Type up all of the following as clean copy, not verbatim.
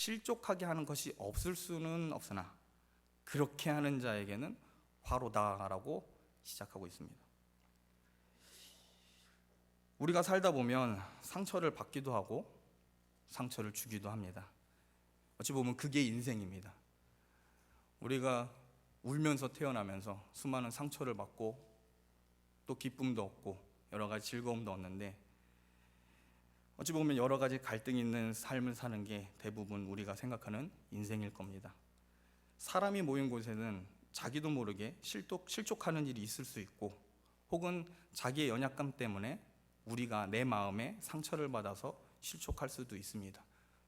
실족하게 하는 것이 없을 수는 없으나 그렇게 하는 자에게는 화로다라고 시작하고 있습니다. 우리가 살다 보면 상처를 받기도 하고 상처를 주기도 합니다. 어찌 보면 그게 인생입니다. 우리가 울면서 태어나면서 수많은 상처를 받고 또 기쁨도 얻고 여러 가지 즐거움도 얻는데, 어찌 보면 여러 가지 갈등이 있는 삶을 사는 게 대부분 우리가 생각하는 인생일 겁니다. 사람이 모인 곳에는 자기도 모르게 실족하는 일이 있을 수 있고, 혹은 자기의 연약감 때문에 우리가 내 마음에 상처를 받아서 실족할 수도 있습니다.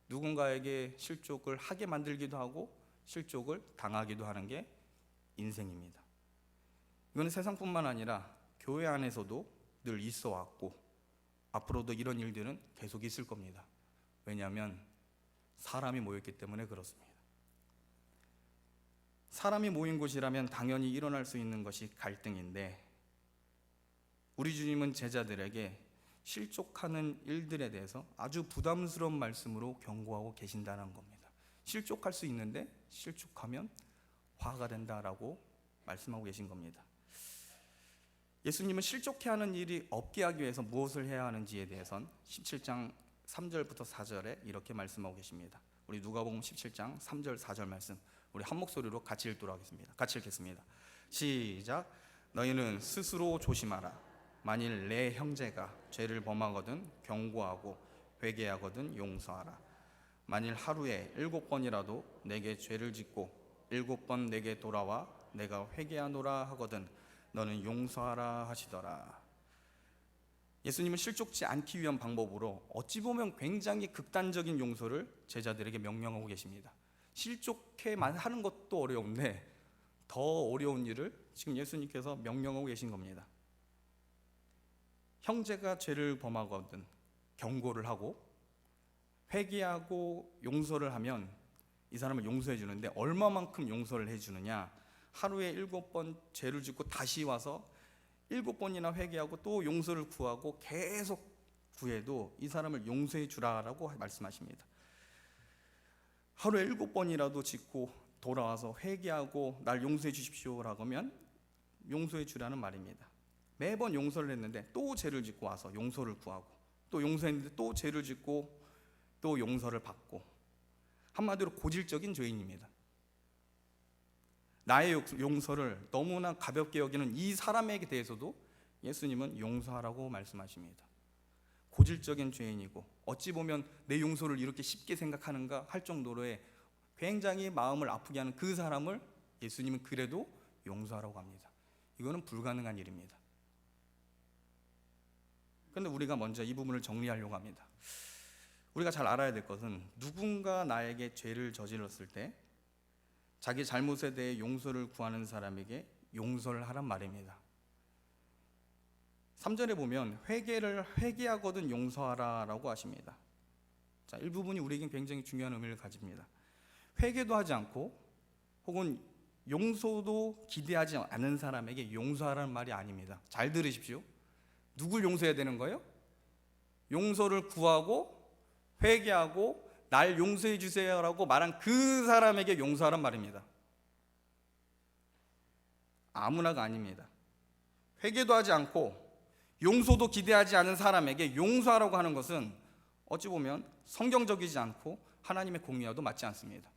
누군가에게 실족을 하게 만들기도 하고 실족을 당하기도 하는 게 인생입니다. 이건 세상뿐만 아니라 교회 안에서도 늘 있어 왔고 앞으로도 이런 일들은 계속 있을 겁니다. 왜냐하면 사람이 모였기 때문에 그렇습니다. 사람이 모인 곳이라면 당연히 일어날 수 있는 것이 갈등인데, 우리 주님은 제자들에게 실족하는 일들에 대해서 아주 부담스러운 말씀으로 경고하고 계신다는 겁니다. 실족할 수 있는데 실족하면 화가 된다라고 말씀하고 계신 겁니다. 예수님은 실족해 하는 일이 없게 하기 위해서 무엇을 해야 하는지에 대해선 17장 3절부터 4절에 이렇게 말씀하고 계십니다. 우리 누가복음 17장 3절 4절 말씀 우리 한 목소리로 같이 읽도록 하겠습니다. 같이 읽겠습니다. 시작. 너희는 스스로 조심하라. 만일 내 형제가 죄를 범하거든 경고하고 회개하거든 용서하라. 만일 하루에 7번이라도 내게 죄를 짓고 7번 내게 돌아와 내가 회개하노라 하거든 너는 용서하라 하시더라. 예수님은 실족지 않기 위한 방법으로 어찌 보면 굉장히 극단적인 용서를 제자들에게 명령하고 계십니다. 실족해 하는 것도 어려운데 더 어려운 일을 지금 예수님께서 명령하고 계신 겁니다. 형제가 죄를 범하거든 경고를 하고 회개하고 용서를 하면 이 사람을 용서해 주는데, 얼마만큼 용서를 해 주느냐? 하루에 7번 죄를 짓고 다시 와서 7번이나 회개하고 또 용서를 구하고 계속 구해도 이 사람을 용서해 주라라고 말씀하십니다. 하루에 7번이라도 짓고 돌아와서 회개하고 날 용서해 주십시오라고 하면 용서해 주라는 말입니다. 매번 용서를 했는데 또 죄를 짓고 와서 용서를 구하고 또 용서했는데 또 죄를 짓고 또 용서를 받고, 한마디로 고질적인 죄인입니다. 나의 용서를 너무나 가볍게 여기는 이 사람에게 대해서도 예수님은 용서하라고 말씀하십니다. 고질적인 죄인이고 어찌 보면 내 용서를 이렇게 쉽게 생각하는가 할 정도로의 굉장히 마음을 아프게 하는 그 사람을 예수님은 그래도 용서하라고 합니다. 이거는 불가능한 일입니다. 그런데 우리가 먼저 이 부분을 정리하려고 합니다. 우리가 잘 알아야 될 것은 누군가 나에게 죄를 저질렀을 때 자기 잘못에 대해 용서를 구하는 사람에게 용서를 하란 말입니다. 3절에 보면 회개하거든 용서하라 라고 하십니다. 자, 이 부분이 우리에겐 굉장히 중요한 의미를 가집니다. 회개도 하지 않고 혹은 용서도 기대하지 않은 사람에게 용서하라는 말이 아닙니다. 잘 들으십시오. 누굴 용서해야 되는 거예요? 용서를 구하고 회개하고 날 용서해 주세요라고 말한 그 사람에게 용서하란 말입니다. 아무나가 아닙니다. 회개도 하지 않고 용서도 기대하지 않은 사람에게 용서하라고 하는 것은 어찌 보면 성경적이지 않고 하나님의 공의와도 맞지 않습니다.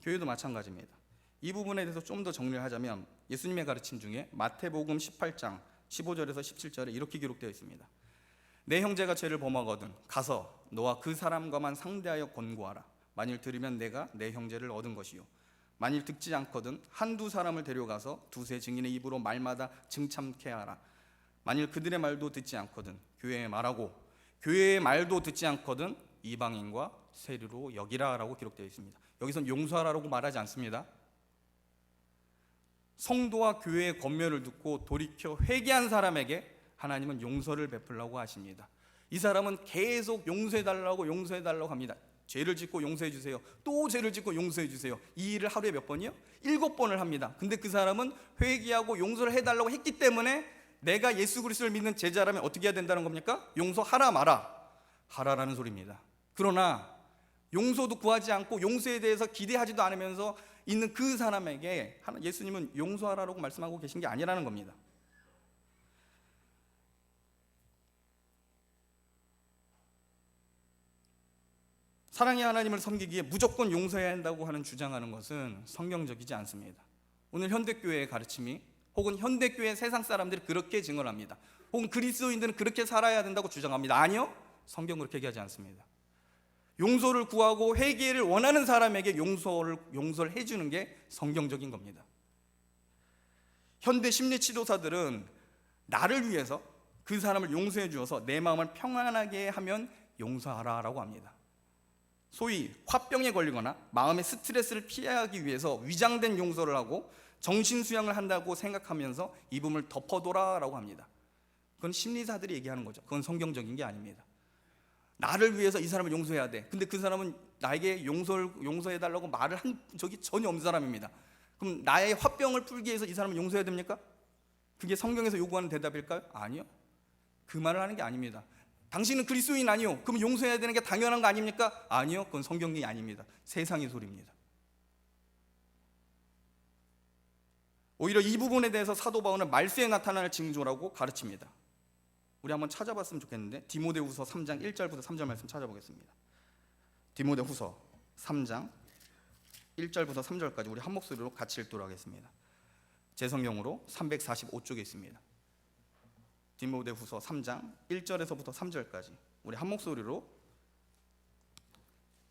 교회도 마찬가지입니다. 이 부분에 대해서 좀 더 정리를 하자면 예수님의 가르침 중에 마태복음 18장 15절에서 17절에 이렇게 기록되어 있습니다. 내 형제가 죄를 범하거든 가서 너와 그 사람과만 상대하여 권고하라. 만일 들으면 내가 내 형제를 얻은 것이요, 만일 듣지 않거든 한두 사람을 데려가서 두세 증인의 입으로 말마다 증참케 하라. 만일 그들의 말도 듣지 않거든 교회에 말하고 교회의 말도 듣지 않거든 이방인과 세리로 여기라 라고 기록되어 있습니다. 여기선 용서하라고 말하지 않습니다. 성도와 교회의 권면을 듣고 돌이켜 회개한 사람에게 하나님은 용서를 베풀라고 하십니다. 이 사람은 계속 용서해달라고 합니다. 죄를 짓고 용서해주세요, 또 죄를 짓고 용서해주세요. 이 일을 하루에 몇 번이요? 7번을 합니다. 근데 그 사람은 회개하고 용서를 해달라고 했기 때문에 내가 예수 그리스도를 믿는 제자라면 어떻게 해야 된다는 겁니까? 용서하라 마라? 하라라는 소리입니다. 그러나 용서도 구하지 않고 용서에 대해서 기대하지도 않으면서 있는 그 사람에게 예수님은 용서하라고 말씀하고 계신 게 아니라는 겁니다. 사랑의 하나님을 섬기기에 무조건 용서해야 한다고 하는 주장하는 것은 성경적이지 않습니다. 오늘 현대교회의 가르침이, 혹은 현대교회 세상 사람들이 그렇게 증언합니다. 혹은 그리스도인들은 그렇게 살아야 된다고 주장합니다. 아니요, 성경은 그렇게 얘기하지 않습니다. 용서를 구하고 회개를 원하는 사람에게 용서를 해주는 게 성경적인 겁니다. 현대 심리 치료사들은 나를 위해서 그 사람을 용서해 주어서 내 마음을 평안하게 하면 용서하라라고 합니다. 소위 화병에 걸리거나 마음의 스트레스를 피하기 위해서 위장된 용서를 하고 정신수양을 한다고 생각하면서 입음을 덮어둬라라고 합니다. 그건 심리사들이 얘기하는 거죠. 그건 성경적인 게 아닙니다. 나를 위해서 이 사람을 용서해야 돼. 근데 그 사람은 나에게 용서해달라고 말을 한 적이 전혀 없는 사람입니다. 그럼 나의 화병을 풀기 위해서 이 사람을 용서해야 됩니까? 그게 성경에서 요구하는 대답일까요? 아니요. 그 말을 하는 게 아닙니다. 당신은 그리스도인 아니요, 그럼 용서해야 되는 게 당연한 거 아닙니까? 아니요, 그건 성경이 아닙니다. 세상의 소리입니다. 오히려 이 부분에 대해서 사도 바울은 말세에 나타날 징조라고 가르칩니다. 우리 한번 찾아봤으면 좋겠는데 디모데후서 3장 1절부터 3절 말씀 찾아보겠습니다. 디모데후서 3장 1절부터 3절까지 우리 한 목소리로 같이 읽도록 하겠습니다. 제 성경으로 345쪽에 있습니다. 디모데후서 3장 1절에서부터 3절까지 우리 한 목소리로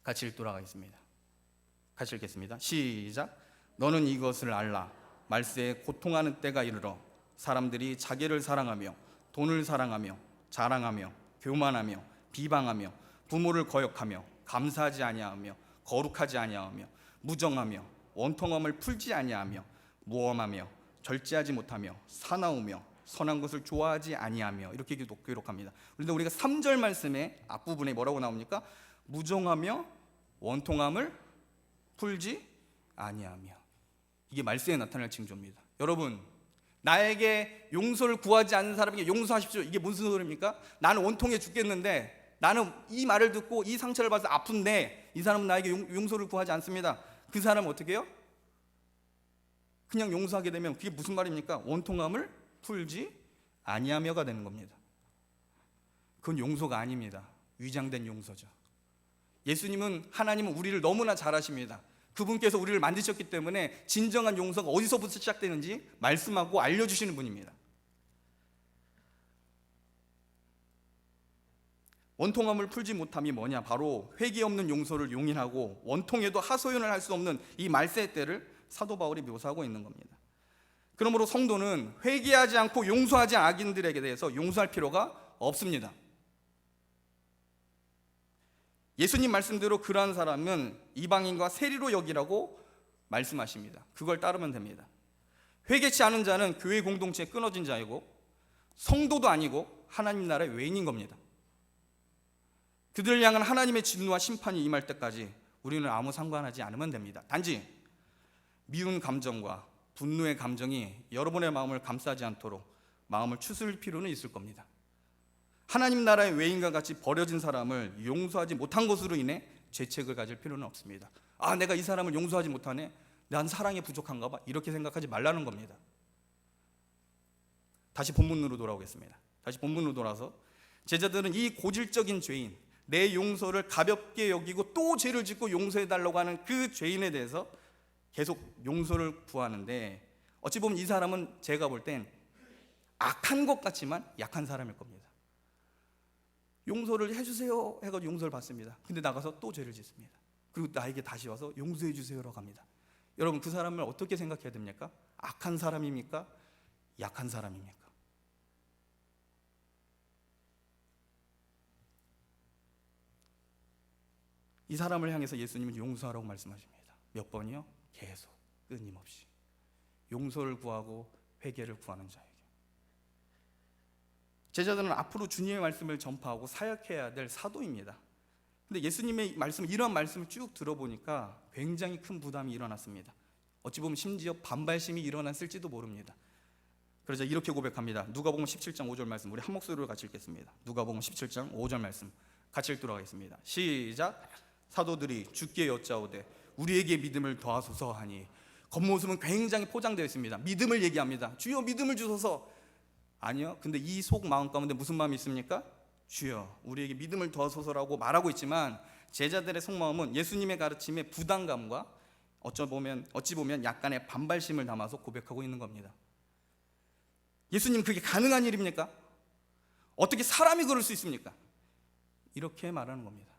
같이 읽도록 하겠습니다. 같이 읽겠습니다. 시작. 너는 이것을 알라. 말세에 고통하는 때가 이르러 사람들이 자기를 사랑하며 돈을 사랑하며 자랑하며 교만하며 비방하며 부모를 거역하며 감사하지 아니하며 거룩하지 아니하며 무정하며 원통함을 풀지 아니하며 모험하며 절제하지 못하며 사나우며 선한 것을 좋아하지 아니하며 이렇게 기록합니다. 그런데 우리가 3절 말씀의 앞부분에 뭐라고 나옵니까? 무정하며 원통함을 풀지 아니하며. 이게 말세에 나타날 징조입니다. 여러분, 나에게 용서를 구하지 않는 사람에게 용서하십시오. 이게 무슨 소리입니까? 나는 원통해 죽겠는데, 나는 이 말을 듣고 이 상처를 받아서 아픈데 이 사람은 나에게 용서를 구하지 않습니다. 그 사람은 어떻게 해요? 그냥 용서하게 되면 그게 무슨 말입니까? 원통함을 풀지 아니하며가 되는 겁니다. 그건 용서가 아닙니다. 위장된 용서죠. 하나님은 우리를 너무나 잘 아십니다. 그분께서 우리를 만드셨기 때문에 진정한 용서가 어디서부터 시작되는지 말씀하고 알려주시는 분입니다. 원통함을 풀지 못함이 뭐냐? 바로 회개 없는 용서를 용인하고 원통해도 하소연을 할 수 없는 이 말세 때를 사도 바울이 묘사하고 있는 겁니다. 그러므로 성도는 회개하지 않고 용서하지 않은 악인들에게 대해서 용서할 필요가 없습니다. 예수님 말씀대로 그러한 사람은 이방인과 세리로 여기라고 말씀하십니다. 그걸 따르면 됩니다. 회개치 않은 자는 교회 공동체에 끊어진 자이고 성도도 아니고 하나님 나라의 외인인 겁니다. 그들을 향한 하나님의 진노와 심판이 임할 때까지 우리는 아무 상관하지 않으면 됩니다. 단지 미운 감정과 분노의 감정이 여러분의 마음을 감싸지 않도록 마음을 추스릴 필요는 있을 겁니다. 하나님 나라의 외인과 같이 버려진 사람을 용서하지 못한 것으로 인해 죄책을 가질 필요는 없습니다. 내가 이 사람을 용서하지 못하네, 난 사랑에 부족한가 봐, 이렇게 생각하지 말라는 겁니다. 다시 본문으로 돌아오겠습니다. 다시 본문으로 돌아서 제자들은 이 고질적인 죄인, 내 용서를 가볍게 여기고 또 죄를 짓고 용서해달라고 하는 그 죄인에 대해서 계속 용서를 구하는데, 어찌 보면 이 사람은 제가 볼 땐 악한 것 같지만 약한 사람일 겁니다. 용서를 해주세요 해가지고 용서를 받습니다. 근데 나가서 또 죄를 짓습니다. 그리고 나에게 다시 와서 용서해 주세요라고 합니다. 여러분, 그 사람을 어떻게 생각해야 됩니까? 악한 사람입니까? 약한 사람입니까? 이 사람을 향해서 예수님은 용서하라고 말씀하십니다. 몇 번이요? 계속 끊임없이 용서를 구하고 회개를 구하는 자에게. 제자들은 앞으로 주님의 말씀을 전파하고 사역해야 될 사도입니다. 근데 예수님의 말씀, 이런 말씀을 쭉 들어보니까 굉장히 큰 부담이 일어났습니다. 어찌 보면 심지어 반발심이 일어났을지도 모릅니다. 그러자 이렇게 고백합니다. 누가복음 17장 5절 말씀, 우리 한 목소리로 같이 읽겠습니다. 누가복음 17장 5절 말씀 같이 읽도록 하겠습니다. 시작. 사도들이 주께 여짜오되 우리에게 믿음을 더하소서 하니 겉모습은 굉장히 포장되어 있습니다. 믿음을 얘기합니다. 주여 믿음을 주소서. 아니요. 근데 이 속 마음 가운데 무슨 마음이 있습니까? 주여 우리에게 믿음을 더하소서라고 말하고 있지만 제자들의 속마음은 예수님의 가르침에 부담감과 어찌 보면 약간의 반발심을 담아서 고백하고 있는 겁니다. 예수님, 그게 가능한 일입니까? 어떻게 사람이 그럴 수 있습니까? 이렇게 말하는 겁니다.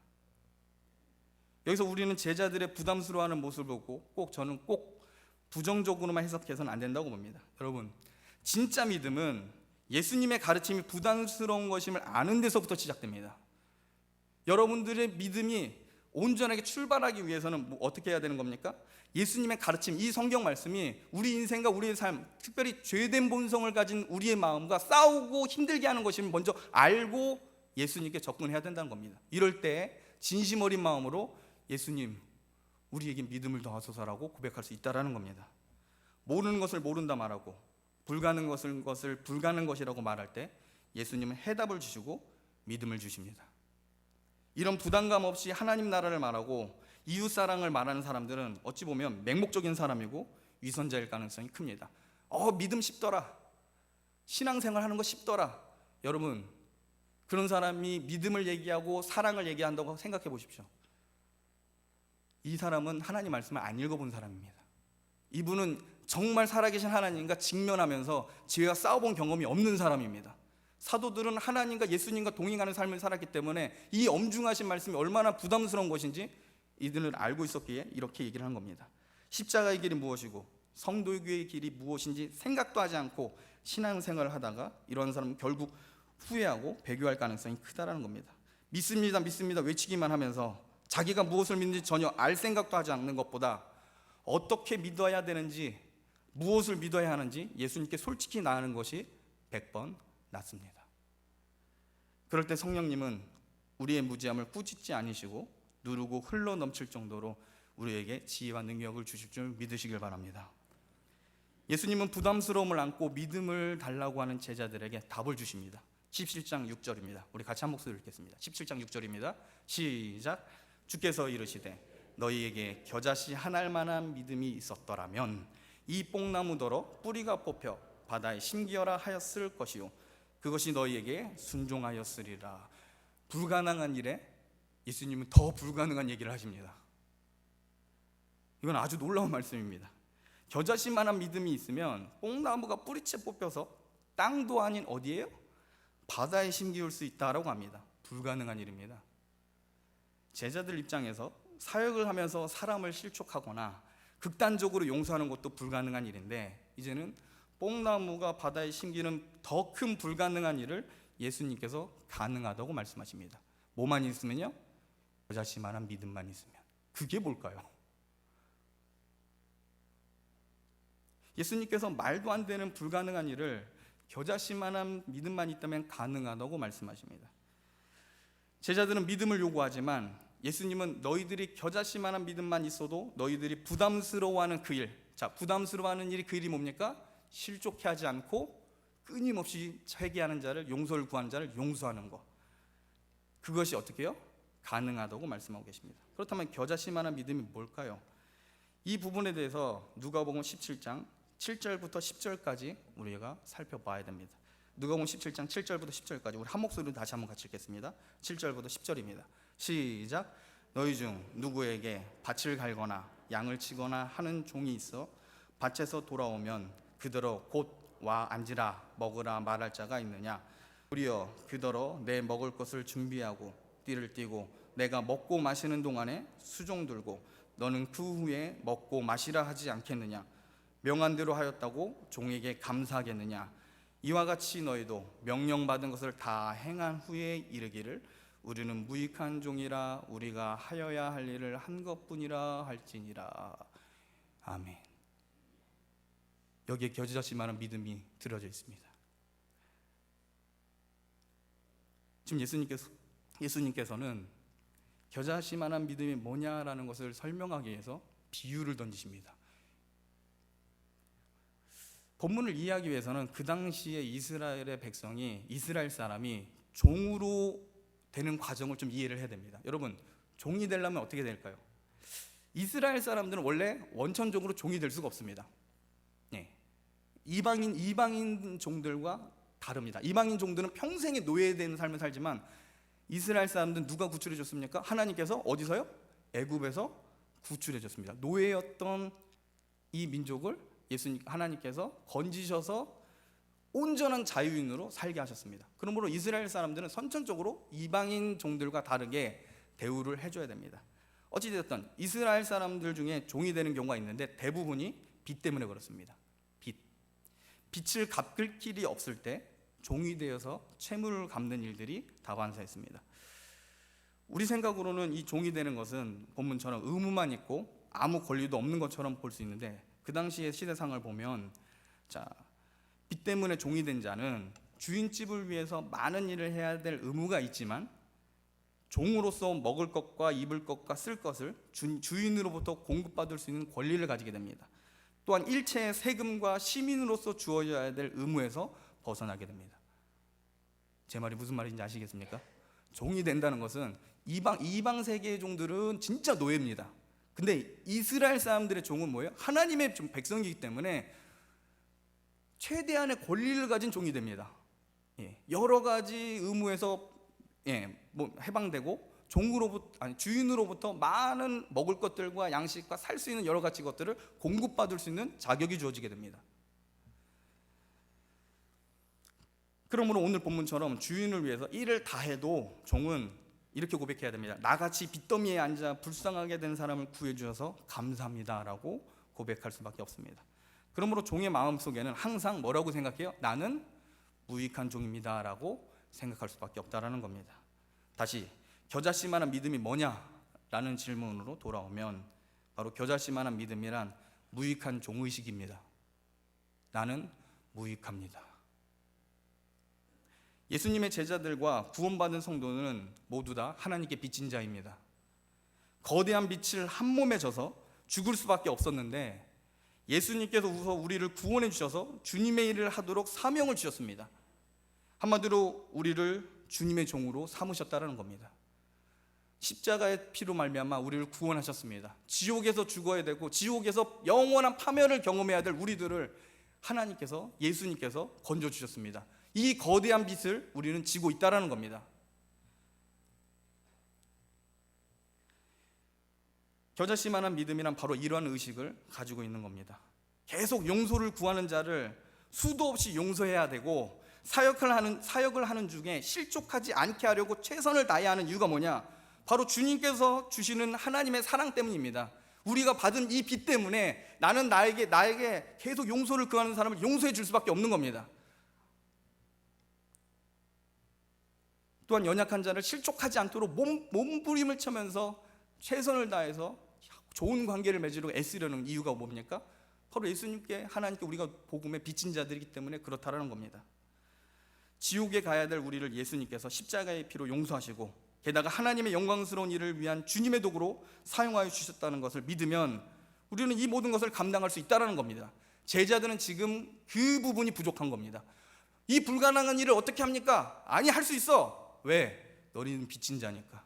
여기서 우리는 제자들의 부담스러워하는 모습을 보고 저는 꼭 부정적으로만 해석해서는 안 된다고 봅니다. 여러분, 진짜 믿음은 예수님의 가르침이 부담스러운 것임을 아는 데서부터 시작됩니다. 여러분들의 믿음이 온전하게 출발하기 위해서는 어떻게 해야 되는 겁니까? 예수님의 가르침, 이 성경 말씀이 우리 인생과 우리의 삶, 특별히 죄된 본성을 가진 우리의 마음과 싸우고 힘들게 하는 것임을 먼저 알고 예수님께 접근해야 된다는 겁니다. 이럴 때 진심 어린 마음으로 예수님, 우리에게 믿음을 더하소서라고 고백할 수 있다는 겁니다. 모르는 것을 모른다 말하고 불가능한 것을 불가능한 것이라고 말할 때 예수님은 해답을 주시고 믿음을 주십니다. 이런 부담감 없이 하나님 나라를 말하고 이웃 사랑을 말하는 사람들은 어찌 보면 맹목적인 사람이고 위선자일 가능성이 큽니다. 믿음 쉽더라, 신앙생활 하는 거 쉽더라. 여러분, 그런 사람이 믿음을 얘기하고 사랑을 얘기한다고 생각해 보십시오. 이 사람은 하나님 말씀을 안 읽어본 사람입니다. 이분은 정말 살아계신 하나님과 직면하면서 지혜와 싸워본 경험이 없는 사람입니다. 사도들은 하나님과 예수님과 동행하는 삶을 살았기 때문에 이 엄중하신 말씀이 얼마나 부담스러운 것인지 이들은 알고 있었기에 이렇게 얘기를 한 겁니다. 십자가의 길이 무엇이고 성도의 길이 무엇인지 생각도 하지 않고 신앙생활을 하다가 이런 사람은 결국 후회하고 배교할 가능성이 크다라는 겁니다. 믿습니다, 믿습니다 외치기만 하면서 자기가 무엇을 믿는지 전혀 알 생각도 하지 않는 것보다 어떻게 믿어야 되는지, 무엇을 믿어야 하는지 예수님께 솔직히 나아가는 것이 100번 낫습니다. 그럴 때 성령님은 우리의 무지함을 꾸짖지 않으시고 누르고 흘러 넘칠 정도로 우리에게 지혜와 능력을 주실 줄 믿으시길 바랍니다. 예수님은 부담스러움을 안고 믿음을 달라고 하는 제자들에게 답을 주십니다. 17장 6절입니다. 우리 같이 한 목소리 읽겠습니다. 17장 6절입니다. 시작. 주께서 이르시되 너희에게 겨자씨 한 알만한 믿음이 있었더라면 이 뽕나무더러 뿌리가 뽑혀 바다에 심기어라 하였을 것이요 그것이 너희에게 순종하였으리라. 불가능한 일에 예수님은 더 불가능한 얘기를 하십니다. 이건 아주 놀라운 말씀입니다. 겨자씨만한 믿음이 있으면 뽕나무가 뿌리채 뽑혀서 땅도 아닌 어디예요? 바다에 심기울 수 있다라고 합니다. 불가능한 일입니다. 제자들 입장에서 사역을 하면서 사람을 실족하거나 극단적으로 용서하는 것도 불가능한 일인데 이제는 뽕나무가 바다에 심기는 더 큰 불가능한 일을 예수님께서 가능하다고 말씀하십니다. 뭐만 있으면요? 겨자씨만한 믿음만 있으면. 그게 뭘까요? 예수님께서 말도 안 되는 불가능한 일을 겨자씨만한 믿음만 있다면 가능하다고 말씀하십니다. 제자들은 믿음을 요구하지만 예수님은 너희들이 겨자씨만한 믿음만 있어도 너희들이 부담스러워하는 그 일, 부담스러워하는 일이 그 일이 뭡니까? 실족해 하지 않고 끊임없이 회개하는 자를, 용서를 구하는 자를 용서하는 것, 그것이 어떻게 해요? 가능하다고 말씀하고 계십니다. 그렇다면 겨자씨만한 믿음이 뭘까요? 이 부분에 대해서 누가복음 17장 7절부터 10절까지 우리가 살펴봐야 됩니다. 누가복음 17장 7절부터 10절까지 우리 한 목소리로 다시 한번 같이 읽겠습니다. 7절부터 10절입니다. 시작. 너희 중 누구에게 밭을 갈거나 양을 치거나 하는 종이 있어 밭에서 돌아오면 그더러 곧 와 앉으라 먹으라 말할 자가 있느냐? 우리여 그더러 내 먹을 것을 준비하고 띠를 띠고 내가 먹고 마시는 동안에 수종 들고 너는 그 후에 먹고 마시라 하지 않겠느냐? 명한대로 하였다고 종에게 감사하겠느냐? 이와 같이 너희도 명령받은 것을 다 행한 후에 이르기를 우리는 무익한 종이라 우리가 하여야 할 일을 한 것뿐이라 할지니라. 아멘. 여기에 겨자씨만한 믿음이 들어져 있습니다. 지금 예수님께서는 겨자씨만한 믿음이 뭐냐라는 것을 설명하기 위해서 비유를 던지십니다. 본문을 이해하기 위해서는 그 당시에 이스라엘의 백성이, 이스라엘 사람이 종으로 되는 과정을 좀 이해를 해야 됩니다. 여러분, 종이 되려면 어떻게 될까요? 이스라엘 사람들은 원래 원천적으로 종이 될 수가 없습니다. 예. 이방인 종들과 다릅니다. 이방인 종들은 평생에 노예된 삶을 살지만 이스라엘 사람들은 누가 구출해 줬습니까? 하나님께서 어디서요? 애굽에서 구출해 줬습니다. 노예였던 이 민족을 하나님께서 건지셔서 온전한 자유인으로 살게 하셨습니다. 그러므로 이스라엘 사람들은 선천적으로 이방인 종들과 다르게 대우를 해줘야 됩니다. 어찌됐든 이스라엘 사람들 중에 종이 되는 경우가 있는데 대부분이 빚 때문에 그렇습니다. 빚을 갚을 길이 없을 때 종이 되어서 채무를 갚는 일들이 다반사했습니다. 우리 생각으로는 이 종이 되는 것은 본문처럼 의무만 있고 아무 권리도 없는 것처럼 볼 수 있는데, 그 당시의 시대상을 보면 빚 때문에 종이 된 자는 주인집을 위해서 많은 일을 해야 될 의무가 있지만 종으로서 먹을 것과 입을 것과 쓸 것을 주인으로부터 공급받을 수 있는 권리를 가지게 됩니다. 또한 일체의 세금과 시민으로서 주어져야 될 의무에서 벗어나게 됩니다. 제 말이 무슨 말인지 아시겠습니까? 종이 된다는 것은 이방 세계의 종들은 진짜 노예입니다. 근데 이스라엘 사람들의 종은 뭐예요? 하나님의 백성이기 때문에 최대한의 권리를 가진 종이 됩니다. 여러 가지 의무에서 해방되고 주인으로부터 많은 먹을 것들과 양식과 살 수 있는 여러 가지 것들을 공급받을 수 있는 자격이 주어지게 됩니다. 그러므로 오늘 본문처럼 주인을 위해서 일을 다 해도 종은 이렇게 고백해야 됩니다. 나같이 빚더미에 앉아 불쌍하게 된 사람을 구해주셔서 감사합니다라고 고백할 수밖에 없습니다. 그러므로 종의 마음속에는 항상 뭐라고 생각해요? 나는 무익한 종입니다라고 생각할 수밖에 없다라는 겁니다. 다시 겨자씨만한 믿음이 뭐냐라는 질문으로 돌아오면 바로 겨자씨만한 믿음이란 무익한 종의식입니다. 나는 무익합니다. 예수님의 제자들과 구원받은 성도는 모두 다 하나님께 빚진 자입니다. 거대한 빚을 한 몸에 져서 죽을 수밖에 없었는데 예수님께서 우리를 구원해 주셔서 주님의 일을 하도록 사명을 주셨습니다. 한마디로 우리를 주님의 종으로 삼으셨다는 겁니다. 십자가의 피로 말미암아 우리를 구원하셨습니다. 지옥에서 죽어야 되고 지옥에서 영원한 파멸을 경험해야 될 우리들을 하나님께서, 예수님께서 건져주셨습니다. 이 거대한 빚을 우리는 지고 있다는 겁니다. 겨자씨만한 믿음이란 바로 이러한 의식을 가지고 있는 겁니다. 계속 용서를 구하는 자를 수도 없이 용서해야 되고 사역을 하는 중에 실족하지 않게 하려고 최선을 다해야 하는 이유가 뭐냐? 바로 주님께서 주시는 하나님의 사랑 때문입니다. 우리가 받은 이 빚 때문에 나는 나에게 계속 용서를 구하는 사람을 용서해 줄 수밖에 없는 겁니다. 또한 연약한 자를 실족하지 않도록 몸부림을 치면서 최선을 다해서 좋은 관계를 맺으려고 애쓰려는 이유가 뭡니까? 바로 예수님께, 하나님께 우리가 복음에 빚진 자들이기 때문에 그렇다라는 겁니다. 지옥에 가야 될 우리를 예수님께서 십자가의 피로 용서하시고 게다가 하나님의 영광스러운 일을 위한 주님의 도구로 사용하여 주셨다는 것을 믿으면 우리는 이 모든 것을 감당할 수 있다는 겁니다. 제자들은 지금 그 부분이 부족한 겁니다. 이 불가능한 일을 어떻게 합니까? 아니, 할 수 있어. 왜? 너희는 빚진 자니까.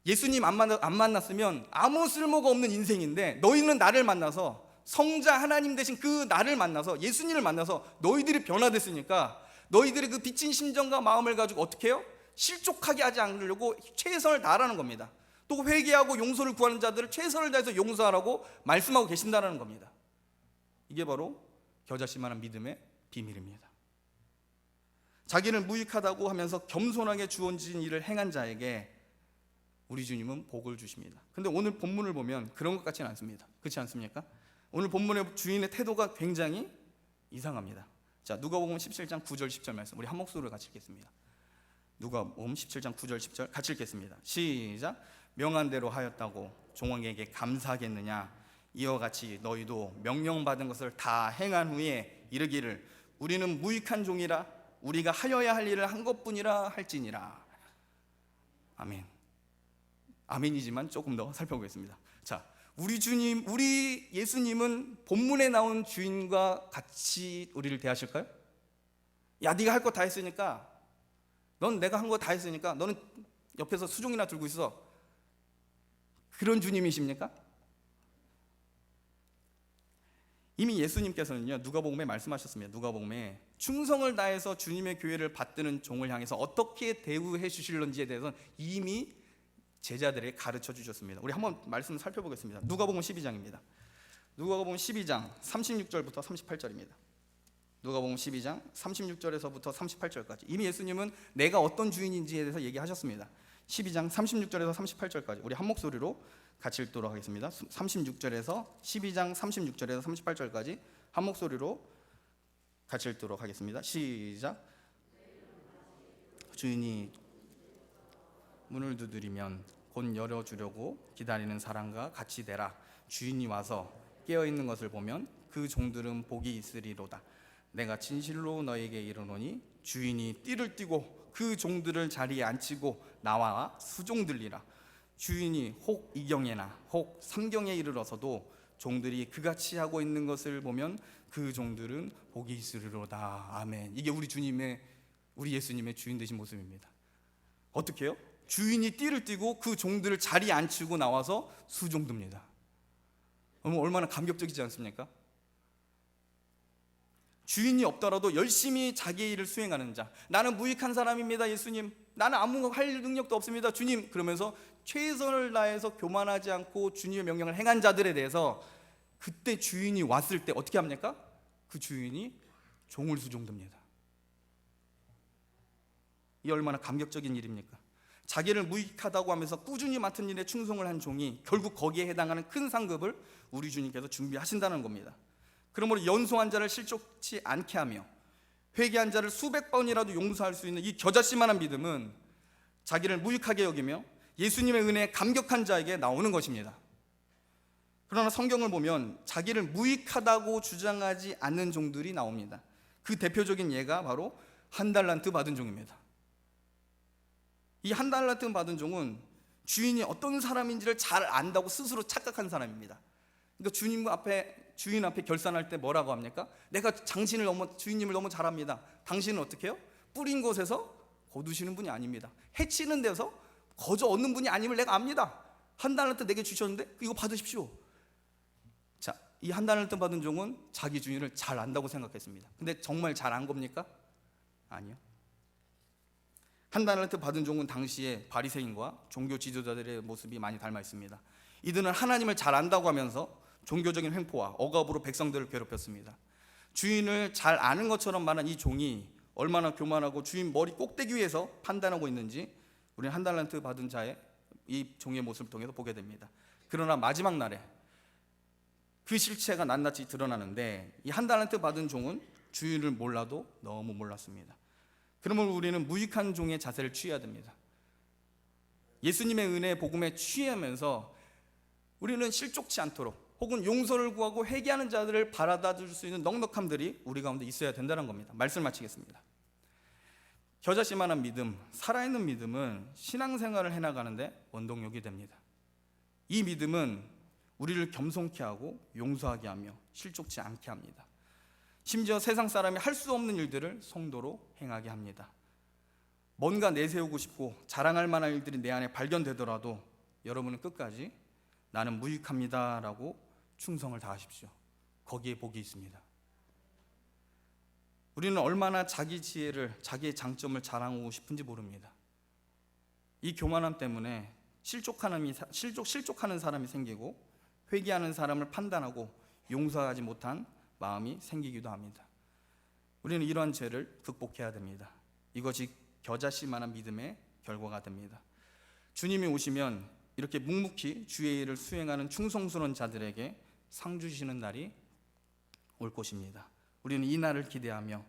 예수님 안 만났으면 아무 쓸모가 없는 인생인데 너희는 나를 만나서, 성자 하나님 대신 그 나를 만나서, 예수님을 만나서 너희들이 변화됐으니까 너희들의 그 빚진 심정과 마음을 가지고 어떻게 해요? 실족하게 하지 않으려고 최선을 다하라는 겁니다. 또 회개하고 용서를 구하는 자들을 최선을 다해서 용서하라고 말씀하고 계신다는 겁니다. 이게 바로 겨자씨만한 믿음의 비밀입니다. 자기를 무익하다고 하면서 겸손하게 주어진 일을 행한 자에게 우리 주님은 복을 주십니다. 근데 오늘 본문을 보면 그런 것 같지는 않습니다. 그렇지 않습니까? 오늘 본문의 주인의 태도가 굉장히 이상합니다. 자, 누가복음 17장 9절 10절 말씀, 우리 한 목소리로 같이 읽겠습니다. 누가복음 17장 9절 10절 같이 읽겠습니다. 시작. 명한 대로 하였다고 종에게 감사하겠느냐? 이와 같이 너희도 명령받은 것을 다 행한 후에 이르기를 우리는 무익한 종이라 우리가 하여야 할 일을 한 것뿐이라 할지니라. 아멘. 아멘이지만 조금 더 살펴보겠습니다. 자, 우리 주님, 우리 예수님은 본문에 나온 주인과 같이 우리를 대하실까요? 야, 네가 할 거 다 했으니까, 넌 내가 한 거 다 했으니까 너는 옆에서 수종이나 들고 있어. 그런 주님이십니까? 이미 예수님께서는요, 누가복음에 말씀하셨습니다. 누가복음에 충성을 다해서 주님의 교회를 받드는 종을 향해서 어떻게 대우해 주실런지에 대해서는 이미 제자들에게 가르쳐 주셨습니다. 우리 한번 말씀 살펴보겠습니다. 누가복음 12장입니다. 누가복음 12장 36절부터 38절입니다. 누가복음 12장 36절에서부터 38절까지 이미 예수님은 내가 어떤 주인인지에 대해서 얘기하셨습니다. 12장 36절에서 38절까지 우리 한 목소리로 같이 읽도록 하겠습니다. 36절에서 12장 36절에서 38절까지 한 목소리로 같이 읽도록 하겠습니다. 시작. 주인이 문을 두드리면 곧 열어주려고 기다리는 사람과 같이 되라. 주인이 와서 깨어있는 것을 보면 그 종들은 복이 있으리로다. 내가 진실로 너에게 이르노니 주인이 띠를 띠고 그 종들을 자리에 앉히고 나와 수종들리라. 주인이 혹 이경에나 혹 삼경에 이르러서도 종들이 그같이 하고 있는 것을 보면 그 종들은 복이 있으리로다. 아멘. 이게 우리 예수님의 주인 되신 모습입니다. 어떻게 해요? 주인이 띠를 띠고 그 종들을 자리에 앉히고 나와서 수종듭니다. 얼마나 감격적이지 않습니까? 주인이 없더라도 열심히 자기의 일을 수행하는 자. 나는 무익한 사람입니다, 예수님. 나는 아무 할 능력도 없습니다, 주님. 그러면서 최선을 다해서 교만하지 않고 주님의 명령을 행한 자들에 대해서 그때 주인이 왔을 때 어떻게 합니까? 그 주인이 종을 수종듭니다. 이 얼마나 감격적인 일입니까? 자기를 무익하다고 하면서 꾸준히 맡은 일에 충성을 한 종이 결국 거기에 해당하는 큰 상급을 우리 주님께서 준비하신다는 겁니다. 그러므로 연소한 자를 실족치 않게 하며 회개한 자를 수백 번이라도 용서할 수 있는 이 겨자씨만한 믿음은 자기를 무익하게 여기며 예수님의 은혜에 감격한 자에게 나오는 것입니다. 그러나 성경을 보면 자기를 무익하다고 주장하지 않는 종들이 나옵니다. 그 대표적인 예가 바로 한 달란트 받은 종입니다. 이 한 달란트 받은 종은 주인이 어떤 사람인지를 잘 안다고 스스로 착각한 사람입니다. 그러니까 주인 앞에 결산할 때 뭐라고 합니까? 내가 주인님을 너무 잘 압니다. 당신은 어떻게 해요? 뿌린 곳에서 거두시는 분이 아닙니다. 해치는 데서 거저 얻는 분이 아님을 내가 압니다. 한 달란트 내게 주셨는데 이거 받으십시오. 자, 이 한 달란트 받은 종은 자기 주인을 잘 안다고 생각했습니다. 근데 정말 잘 안 겁니까? 아니요. 한 달란트 받은 종은 당시에 바리새인과 종교 지도자들의 모습이 많이 닮아 있습니다. 이들은 하나님을 잘 안다고 하면서 종교적인 횡포와 억압으로 백성들을 괴롭혔습니다. 주인을 잘 아는 것처럼 말한 이 종이 얼마나 교만하고 주인 머리 꼭대기 위에서 판단하고 있는지 우리는 한 달란트 받은 자의 이 종의 모습을 통해서 보게 됩니다. 그러나 마지막 날에 그 실체가 낱낱이 드러나는데 이 한 달란트 받은 종은 주인을 몰라도 너무 몰랐습니다. 그러면 우리는 무익한 종의 자세를 취해야 됩니다. 예수님의 은혜 복음에 취하면서 우리는 실족치 않도록 혹은 용서를 구하고 회개하는 자들을 바라다 줄 수 있는 넉넉함들이 우리 가운데 있어야 된다는 겁니다. 말씀 마치겠습니다. 겨자씨만한 믿음, 살아있는 믿음은 신앙생활을 해나가는데 원동력이 됩니다. 이 믿음은 우리를 겸손케 하고 용서하게 하며 실족치 않게 합니다. 심지어 세상 사람이 할 수 없는 일들을 성도로 행하게 합니다. 뭔가 내세우고 싶고 자랑할 만한 일들이 내 안에 발견되더라도 여러분은 끝까지 나는 무익합니다 라고 충성을 다하십시오. 거기에 복이 있습니다. 우리는 얼마나 자기 지혜를, 자기의 장점을 자랑하고 싶은지 모릅니다. 이 교만함 때문에 실족하는 사람이 생기고 회개하는 사람을 판단하고 용서하지 못한 마음이 생기기도 합니다. 우리는 이러한 죄를 극복해야 됩니다. 이것이 겨자씨만한 믿음의 결과가 됩니다. 주님이 오시면 이렇게 묵묵히 주의 일을 수행하는 충성스러운 자들에게 상 주시는 날이 올 것입니다. 우리는 이 날을 기대하며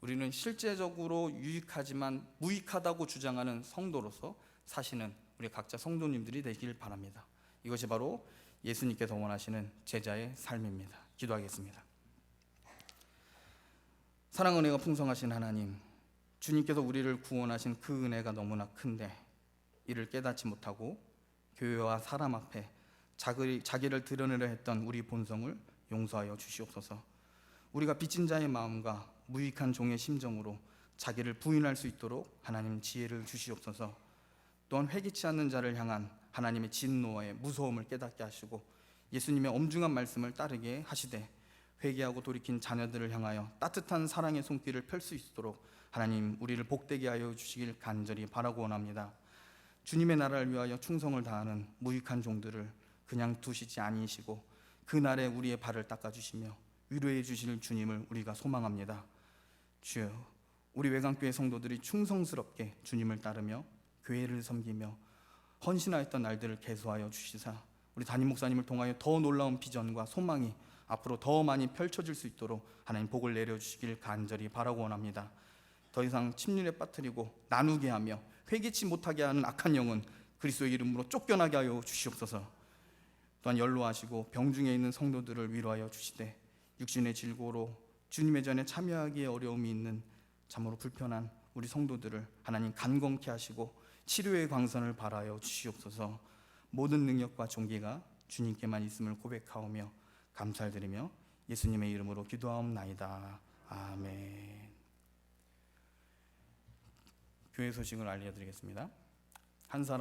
우리는 실제적으로 유익하지만 무익하다고 주장하는 성도로서 사시는 우리 각자 성도님들이 되길 바랍니다. 이것이 바로 예수님께서 원하시는 제자의 삶입니다. 기도하겠습니다. 사랑 은혜가 풍성하신 하나님, 주님께서 우리를 구원하신 그 은혜가 너무나 큰데 이를 깨닫지 못하고 교회와 사람 앞에 자기를 드러내려 했던 우리 본성을 용서하여 주시옵소서. 우리가 빚진 자의 마음과 무익한 종의 심정으로 자기를 부인할 수 있도록 하나님 지혜를 주시옵소서. 또한 회개치 않는 자를 향한 하나님의 진노의 무서움을 깨닫게 하시고 예수님의 엄중한 말씀을 따르게 하시되 회개하고 돌이킨 자녀들을 향하여 따뜻한 사랑의 손길을 펼 수 있도록 하나님 우리를 복되게 하여 주시길 간절히 바라고 원합니다. 주님의 나라를 위하여 충성을 다하는 무익한 종들을 그냥 두시지 아니시고 그 날에 우리의 발을 닦아주시며 위로해 주실 주님을 우리가 소망합니다. 주여, 우리 외강교회 성도들이 충성스럽게 주님을 따르며 교회를 섬기며 헌신하였던 날들을 계수하여 주시사 우리 담임 목사님을 통하여 더 놀라운 비전과 소망이 앞으로 더 많이 펼쳐질 수 있도록 하나님 복을 내려주시길 간절히 바라고 원합니다. 더 이상 침륜에 빠뜨리고 나누게 하며 회개치 못하게 하는 악한 영은 그리스도의 이름으로 쫓겨나게 하여 주시옵소서. 또한 연로하시고 병중에 있는 성도들을 위로하여 주시되 육신의 질고로 주님의 전에 참여하기에 어려움이 있는 참으로 불편한 우리 성도들을 하나님 간건케 하시고 치료의 광선을 발하여 주시옵소서. 모든 능력과 존귀가 주님께만 있음을 고백하오며 감사를 드리며 예수님의 이름으로 기도하옵나이다. 아멘. 교회 소식을 알려드리겠습니다. 한 사람